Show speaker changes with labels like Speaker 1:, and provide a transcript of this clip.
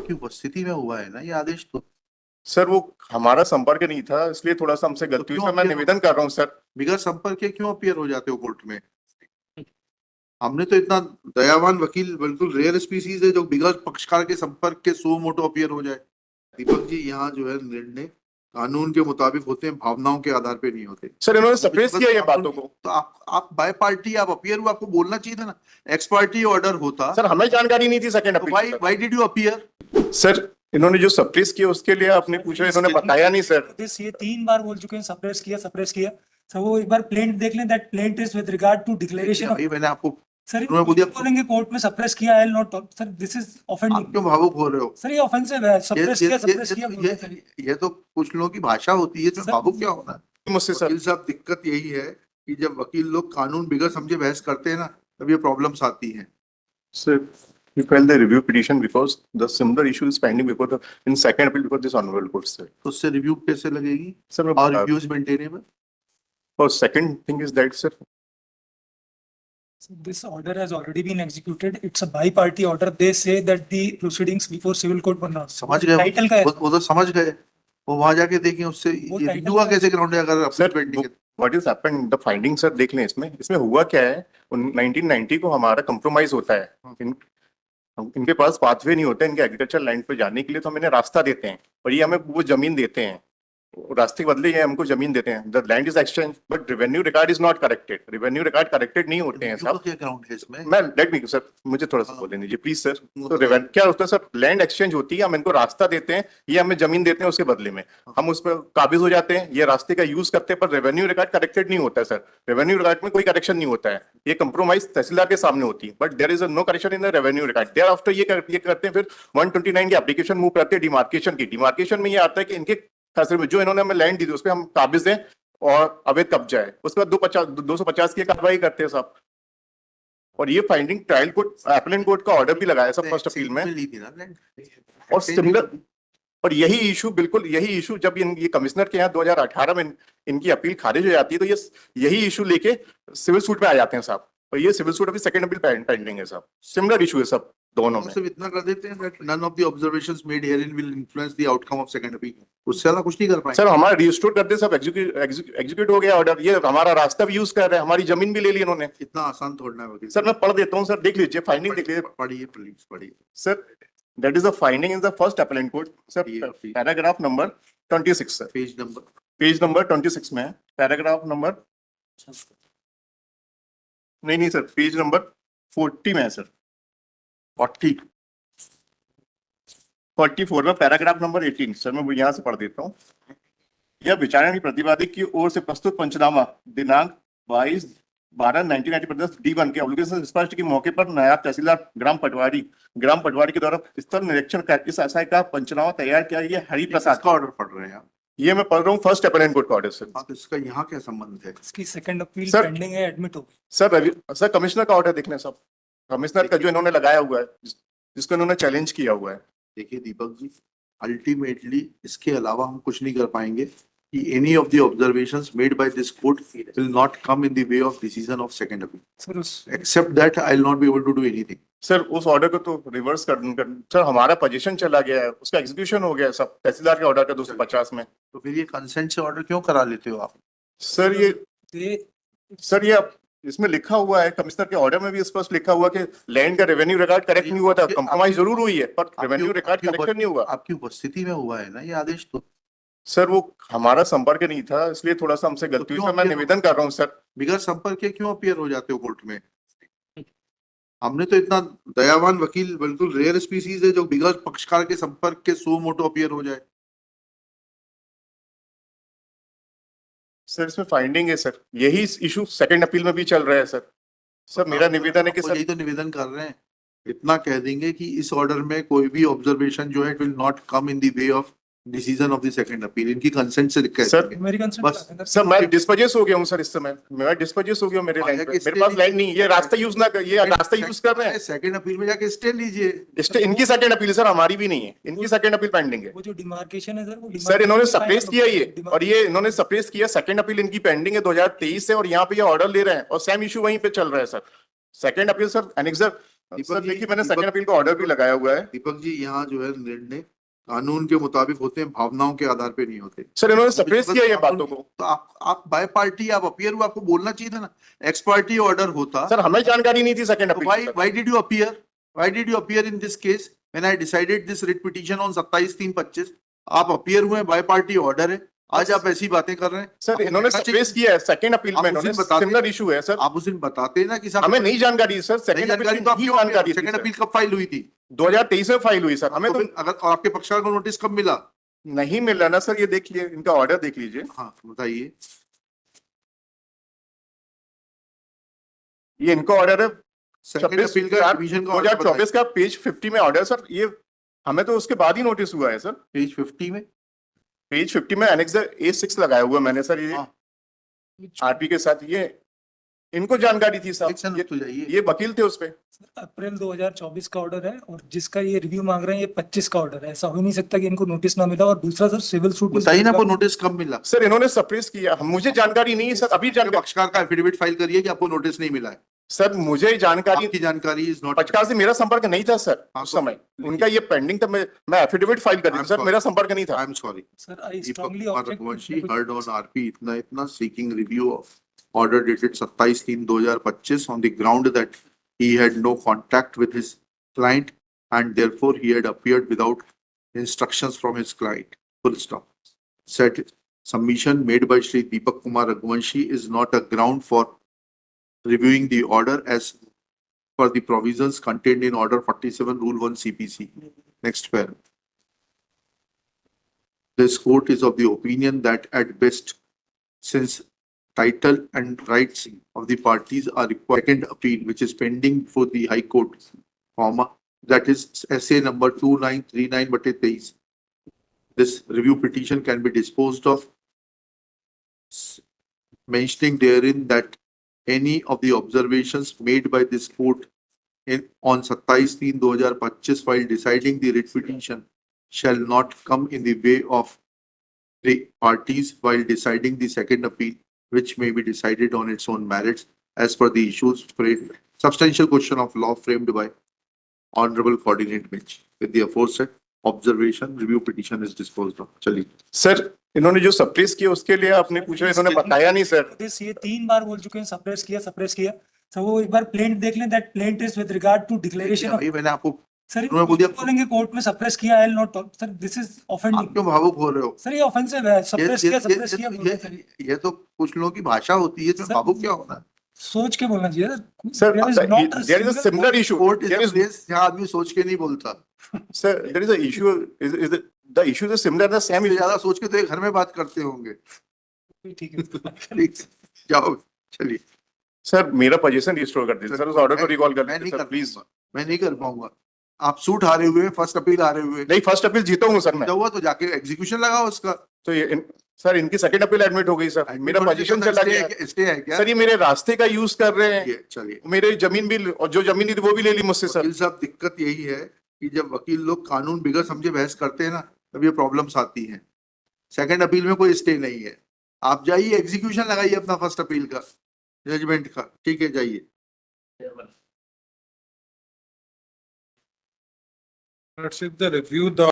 Speaker 1: आपकी उपस्थिति में हुआ है ना ये आदेश तो।
Speaker 2: सर वो हमारा संपर्क नहीं था, इसलिए थोड़ा सा हमसे गलती हुई,
Speaker 1: क्यों
Speaker 2: सर मैं
Speaker 1: अपीयर
Speaker 2: निवेदन कर रहा हूँ सर।
Speaker 1: बिगैर संपर्क के क्यों अपीयर हो जाते हो कोर्ट में? हमने तो इतना दयावान वकील, बिल्कुल रेयर स्पीसीज है जो बिगैर पक्षकार के संपर्क के सो मोटो अपीयर हो जाए। दीपक जी, यहाँ जो है निर्णय कानून के मुताबिक होते हैं, भावनाओं के आधार पे नहीं होते।
Speaker 2: सर इन्होंने सप्रेस किया ये बातों को।
Speaker 1: तो आप बाय पार्टी आप अपीयर हुआ, आपको बोलना चाहिए था ना। एक्स पार्टी ऑर्डर होता
Speaker 2: सर हमें जानकारी नहीं थी सेकंड
Speaker 1: तो
Speaker 2: appeal.
Speaker 1: Why did you appear?
Speaker 2: Sir इन्होंने जो सप्रेस किया उसके लिए आपने पूछा, इन्होंने बताया नहीं सर।
Speaker 3: ये 3 बार बोल चुके हैं सप्रेस किया। सर वो एक बार प्लेंट देख लें, that plaint is with regard to declaration of.
Speaker 1: मैंने आपको
Speaker 3: सर
Speaker 1: उन्होंने बोल दिया
Speaker 3: बोलेंगे कोर्ट में सप्रेस किया, I will not talk. Sir this is
Speaker 1: आप
Speaker 3: ऑफेंडिंग।
Speaker 1: क्यों भावुक हो रहे हो?
Speaker 3: सर ये ऑफेंसिव है, सप्रेस किया बोल रहे हैं।
Speaker 1: ये तो कुछ लोगों की भाषा होती है, तो
Speaker 3: सर,
Speaker 1: भावुक क्या होना है
Speaker 2: मुझसे सर।
Speaker 1: वकील साहब, दिक्कत यही है कि जब वकील लोग कानून बिगड़ समझे बहस करते हैं ना, तब ये प्रॉब्लम्स आती हैं।
Speaker 2: Sir, we filed the review petition because the similar issue is pending before the in second appeal before this honorable court, sir.
Speaker 1: तो उससे रिव्यू कैसे लगेगी?
Speaker 2: Sir, मैं
Speaker 1: और
Speaker 2: बता-
Speaker 1: रिव्यूज मेंटेनेबल?
Speaker 2: और second thing is that, sir,
Speaker 3: This order has already been executed. It's a bi-party order. They say that the proceedings before civil court were not.
Speaker 1: समझ गए
Speaker 3: टाइटल का है।
Speaker 1: वो तो समझ गए, वो वहां जाके देखें उससे
Speaker 3: वो
Speaker 1: ये
Speaker 3: title
Speaker 1: रिव्यू का
Speaker 3: का-
Speaker 1: कैसे ग्राउंड है अगर
Speaker 2: sir,
Speaker 1: अपील पेंडिंग है?
Speaker 2: what is happened? The findings, sir, देख लें इसमें हुआ क्या है। 1990 को हमारा compromise होता है। इनके पास पाथवे नहीं होते इनके एग्रीकल्चर लैंड पे जाने के लिए, तो हम इन्हें रास्ता देते हैं और ये हमें वो जमीन देते हैं, रास्ते के बदले ये हमको जमीन देते हैं। The land is exchange but revenue record is not corrected. Revenue record corrected नहीं होते हैं
Speaker 1: रिव्यू का
Speaker 2: साहब।
Speaker 1: क्या ग्राउंड है इसमें?
Speaker 2: मैं लेट मी सर, मुझे थोड़ा सा बोलने दीजिए प्लीज सर। तो क्या होता है सर, लैंड एक्सचेंज होती है, हम इनको रास्ता देते हैं, ये हमें जमीन देते हैं, उसके बदले में हम उस पर काबिज हो जाते हैं, ये रास्ते का यूज करते हैं, पर रेवेन्यू रिकॉर्ड करेक्टेड नहीं होता है सर। रेवेन्यू रिकॉर्ड में कोई करेक्शन नहीं होता है, ये कंप्रोमाइज तहसीलदार के सामने होती है, but there is no correction in the revenue record. There after ये करते हैं, फिर 129 की एप्लीकेशन मूव करते हैं डिमार्केशन की। डिमार्केशन में ये आता है कि इनके खासर में जो इन्होंने हमें लैंड दी थी उस पर हम काबिज दें और अवैध कब्जा है, उसके बाद 250 की कार्रवाई करते हैं साहब। और ये finding trial court appellate court का ऑर्डर भी लगाया सब फर्स्ट अपील में।
Speaker 1: ली थी ना लैंड।
Speaker 2: और सिमिलर और यही इशू, बिल्कुल यही इशू जब ये कमिश्नर के यहाँ 2018 में इनकी अपील खारिज हो जाती है, तो ये यही इशू लेके सिविल सूट में आ जाते हैं साहब। और ये सिविल सूट अभी सेकंड अपील पेंडिंग है साहब। सिमिलर इशू है सब दोनों में।
Speaker 1: सिर्फ इतना कर देते हैं that none of the observations made herein will influence the outcome of second appeal। उससे ज्यादा कुछ नहीं कर पाएंगे।
Speaker 2: सर हमारा रिस्टोर करते सब एग्जीक्यूट हो गया ऑर्डर। ये हमारा रास्ता भी यूज कर रहे हैं, हमारी जमीन भी ले ली इन्होंने।
Speaker 1: इतना आसान थोड़ना है वकील।
Speaker 2: सर मैं पढ़ देता हूँ सर, देख लीजिए फाइंडिंग देख लीजिए।
Speaker 1: पढ़िए प्लीज पढ़िए।
Speaker 2: Sir that is the finding in the first appellate court sir, paragraph number 26 sir, page number 26 में है, पैराग्राफ नंबर नहीं सर, पेज नंबर 40 में है सर, 44 में पैराग्राफ नंबर 18 सर, मैं यहाँ से पढ़ देता हूँ। यह विचारण की प्रतिवादी की ओर से प्रस्तुत पंचनामा दिनांक 22/12/1990 D1 के अवलोकन स्पष्ट के मौके पर नायब तहसीलदार ग्राम पटवारी के द्वारा स्थल निरीक्षण कर इस आशय का पंचनामा तैयार किया। ये हरि प्रसाद
Speaker 1: का ऑर्डर पढ़ रहे हैं आप?
Speaker 2: ये मैं पढ़ रहा हूँ फर्स्ट अपीलेंट कोर्ट का ऑर्डर सर।
Speaker 1: तो इसका यहाँ क्या संबंध है?
Speaker 3: इसकी सेकंड अपील
Speaker 2: सर-
Speaker 3: पेंडिंग है, एडमिट हो गई।
Speaker 2: सर कमिश्नर का ऑर्डर देखने सब, कमिश्नर का जो इन्होंने लगाया हुआ है, जिसको इन्होंने चैलेंज किया हुआ है।
Speaker 1: देखिए दीपक जी, अल्टीमेटली इसके अलावा हम कुछ नहीं कर पाएंगे कि any of the observations made by this court will not come in the way of decision of second appeal.
Speaker 3: Sir उस
Speaker 1: Except that I will not be able to do anything.
Speaker 2: Sir उस order को तो reverse कर sir, हमारा position चला गया है, उसका एग्जीक्यूशन हो गया है सब, तहसीलदार के ऑर्डर का 250 में।
Speaker 1: तो फिर ये कंसेंट से ऑर्डर क्यों करा लेते हो आप?
Speaker 2: सर ये इसमें लिखा हुआ है, कमिश्नर के ऑर्डर में भी स्पष्ट लिखा हुआ कि लैंड का रेवेन्यू रिकॉर्ड करेक्ट नहीं हुआ था, कंप्रोमाइज जरूर हुई है पर रेवेन्यू रिकॉर्ड करेक्शन नहीं हुआ।
Speaker 1: आपकी उपस्थिति में हुआ है ना ये आदेश तो।
Speaker 2: सर वो हमारा संपर्क नहीं था, इसलिए थोड़ा सा हमसे गलती हुई,
Speaker 1: क्यों
Speaker 2: सर मैं
Speaker 1: अपीयर
Speaker 2: निवेदन कर रहा हूँ सर।
Speaker 1: बिगैर संपर्क के क्यों अपीयर हो जाते हो कोर्ट में? हमने तो इतना दयावान वकील, बिल्कुल रेयर स्पीसीज है जो बिगैर पक्षकार के संपर्क के सो मोटो अपीयर हो जाए।
Speaker 2: सर इसमें फाइंडिंग है सर, यही इशू सेकंड अपील में भी चल रहा है सर। सर मेरा निवेदन है कि सर
Speaker 1: यही तो निवेदन कर रहे हैं, इतना कह देंगे कि इस ऑर्डर में कोई भी ऑब्जर्वेशन जो है it will not come in the way of decision of the second appeal. इनकी कंसेंट से लिखा है
Speaker 2: सर,
Speaker 3: मेरी
Speaker 1: बस।
Speaker 2: सर मैं डिस्पोजेस हो गया हूँ सर, इस समय मैं डिस्पोजेस हो गया, मेरे लैंड पे मेरे पास लैंड नहीं, ये रास्ता यूज ना कर, ये रास्ता यूज कर रहे हैं।
Speaker 1: सेकंड अपील में जाके स्टे लीजिए।
Speaker 2: इनकी सेकंड अपील सर, हमारी भी नहीं है, इनकी सेकंड अपील पेंडिंग है।
Speaker 3: वो जो डिमार्केशन है सर, वो
Speaker 2: सर इन्होंने सप्रेस किया ये, और ये इन्होंने सप्रेस किया, सेकंड अपील इनकी पेंडिंग है 2023 से, और यहाँ पे ये ऑर्डर ले रहे हैं और सेम इशू वहीं पे चल रहा है sir. Second appeal sir annexure sir देखिए मैंने सेकंड अपील का ऑर्डर भी लगाया हुआ है।
Speaker 1: दीपक जी, यहाँ जो है निर्णय कानून के मुताबिक होते हैं, भावनाओं के आधार पे नहीं होते।
Speaker 2: सर इन्होंने सप्रेस किया ये बातों को।
Speaker 1: तो आप बाय पार्टी आप अपीयर हुआ, आपको बोलना चाहिए था ना। एक्स पार्टी ऑर्डर होता।
Speaker 2: सर हमें जानकारी नहीं थी सेकंड अपील की, sir.
Speaker 1: Why did you appear? Why did you appear in this case when I decided this writ petition on 27/3/25? आप अपीयर हुए, बाय पार्टी ऑर्डर है, आज आप ऐसी बातें कर रहे हैं।
Speaker 2: सर
Speaker 1: आपको
Speaker 2: इन्होंने
Speaker 1: कहना
Speaker 2: सप्रेस
Speaker 1: चाहिए।
Speaker 2: किया है सेकंड अपील
Speaker 1: आप
Speaker 2: में,
Speaker 1: उस
Speaker 2: इन्होंने
Speaker 1: दिन बताते-
Speaker 2: सिमिलर इशू है सर।
Speaker 1: आप उस दिन बताते ना कि साहब
Speaker 2: हमें नहीं जानकारी सर,
Speaker 1: नहीं
Speaker 2: सेकंड
Speaker 1: जानकारी, तो आप
Speaker 2: अपील
Speaker 1: क्यों
Speaker 2: जानकारी थी
Speaker 1: सेकंड
Speaker 2: सर।
Speaker 1: अपील कब फाइल हुई थी?
Speaker 2: 2023 में फाइल हुई सर, हमें
Speaker 1: तो
Speaker 2: तो
Speaker 1: फिर अगर और आपके पक्षकार को नोटिस कब मिला?
Speaker 2: नहीं मिल रहा ना सर, ये देखिए इनका ऑर्डर देख लीजिए,
Speaker 1: हाँ बताइए।
Speaker 2: ये इनका ऑर्डर है
Speaker 1: सेकंड अपील का डिवीजन का order
Speaker 2: 2024 का पेज 50 में ऑर्डर सर। ये हमें तो उसके बाद ही नोटिस हुआ है सर।
Speaker 1: पेज 50 में।
Speaker 2: पेज 50 में एनेक्स A6 लगाया हुआ है मैंने सर, ये
Speaker 1: हाँ।
Speaker 2: आरपी के साथ। ये इनको जानकारी थी
Speaker 1: एक सेकंड
Speaker 2: सर,
Speaker 1: तो जाइए।
Speaker 2: ये वकील थे उसपे।
Speaker 3: अप्रैल 2024 का ऑर्डर है और जिसका ये रिव्यू मांग रहे हैं ये 25 का ऑर्डर है। ऐसा हो ही नहीं सकता कि इनको नोटिस ना मिला। और दूसरा सर सिविल सूट
Speaker 1: बताइए ना, आपको नोटिस कब मिला?
Speaker 2: सर इन्होंने सप्रेस किया, मुझे जानकारी नहीं है सर। अभी
Speaker 1: आपके
Speaker 2: जानकारी
Speaker 1: पक्षकार का एफिडेविट फाइल करिए कि आपको नोटिस नहीं मिला है।
Speaker 2: सर, मुझे जानकारी,
Speaker 1: आपकी जानकारी इज नॉट।
Speaker 2: पक्षकार से मेरा संपर्क नहीं था सर
Speaker 1: हाँ,
Speaker 2: उस
Speaker 1: तो-
Speaker 2: समय। उनका ये पेंडिंग था, मैं एफिडेविट फाइल कर दी
Speaker 1: I'm
Speaker 2: सर,
Speaker 1: sorry.
Speaker 2: मेरा संपर्क नहीं था।
Speaker 1: I am sorry.
Speaker 3: Sir I
Speaker 1: Deepak
Speaker 3: strongly
Speaker 1: Kumar
Speaker 3: object
Speaker 1: Raghuvanshi heard on RP इतना seeking review of order dated 27/3/2025 on the ground that he had no contact with his client and therefore he had appeared without instructions from his client. Full stop. Said submission made by Shri Deepak Kumar Raghuvanshi is not a ground for reviewing the order as per the provisions contained in Order 47 Rule 1 CPC. Next paragraph. This court is of the opinion that at best, since title and rights of the parties are required, second appeal which is pending for the High Court, comma, that is SA number 2939/23. This review petition can be disposed of, mentioning therein that any of the observations made by this court on 27/3/2025 while deciding the writ petition shall not come in the way of the parties while deciding the second appeal, which may be decided on its own merits as per the issues framed. Substantial question of law framed by Honorable Coordinate Bench. With the aforesaid observation, review petition is disposed of. चलिए।
Speaker 2: Sir इन्होंने जो suppress किया उसके लिए आपने पूछा, इन्होंने बताया नहीं सर।
Speaker 3: नोटिस ये 3 बार बोल चुके हैं सप्रेस किया। सर वो एक बार प्लेंट देख लें, that plaint is with regard to declaration of.
Speaker 1: भाई मैंने आपको
Speaker 3: सर
Speaker 1: उन्होंने बोल दिया।
Speaker 3: बोलेंगे कोर्ट में सप्रेस किया, I will not talk. Sir this is
Speaker 1: आप
Speaker 3: ऑफेंडिंग।
Speaker 1: क्यों भावुक हो रहे हो?
Speaker 3: सर ये ऑफेंसिव है। सप्रेस किया बोल रहे हैं सर।
Speaker 1: ये तो कुछ लोगों की भाषा होती है, तो
Speaker 3: सर,
Speaker 1: भावुक क्या होना है?
Speaker 3: सोच के बोलना चाहिए
Speaker 2: sir
Speaker 3: There is not a
Speaker 2: there is a
Speaker 3: single
Speaker 2: similar issue,
Speaker 1: court is
Speaker 2: there
Speaker 1: a
Speaker 2: is
Speaker 1: place जहाँ आदमी सोच के नहीं बोलता।
Speaker 2: Sir there is a issue, is the issue is similar, the same
Speaker 1: इससे
Speaker 2: इशू।
Speaker 1: ज्यादा सोच के तो एक घर में बात करते होंगे।
Speaker 3: ठीक है।
Speaker 1: ठीक, जाओ चलिए।
Speaker 2: सर मेरा पोजीशन रिस्टोर कर दीजिए सर, उस ऑर्डर को रिकॉल कर
Speaker 1: मैं नहीं
Speaker 2: दीजिए
Speaker 1: कर
Speaker 2: सर प्लीज।
Speaker 1: मैं नहीं कर पाऊंगा। आप सूट हारे हुए हैं, फर्स्ट अपील हारे हुए हैं।
Speaker 2: नहीं, फर्स्ट अपील जीता हूँ सर मैं।
Speaker 1: जब हुआ तो जाके एग्जीक्यूशन लगाओ उसका।
Speaker 2: तो ये सर इनकी सेकंड अपील एडमिट हो गई सर, मेरा पोजीशन चला गया।
Speaker 1: स्टे है क्या?
Speaker 2: सर ये मेरे रास्ते का यूज कर रहे हैं,
Speaker 1: ये चलिए।
Speaker 2: मेरे जमीन भी, और जो जमीन थी वो भी ले ली मुझसे सर।
Speaker 1: वकील साहब, दिक्कत यही है कि जब वकील लोग कानून बिगड़ समझे बहस करते हैं ना, तब ये प्रॉब्लम्स आती हैं। सेकंड अपील में कोई स्टे नहीं है। आप जाइए एग्जीक्यूशन लगाइए अपना फर्स्ट अपील का, जजमेंट का। ठीक है, जाइए।
Speaker 4: Let's see the review the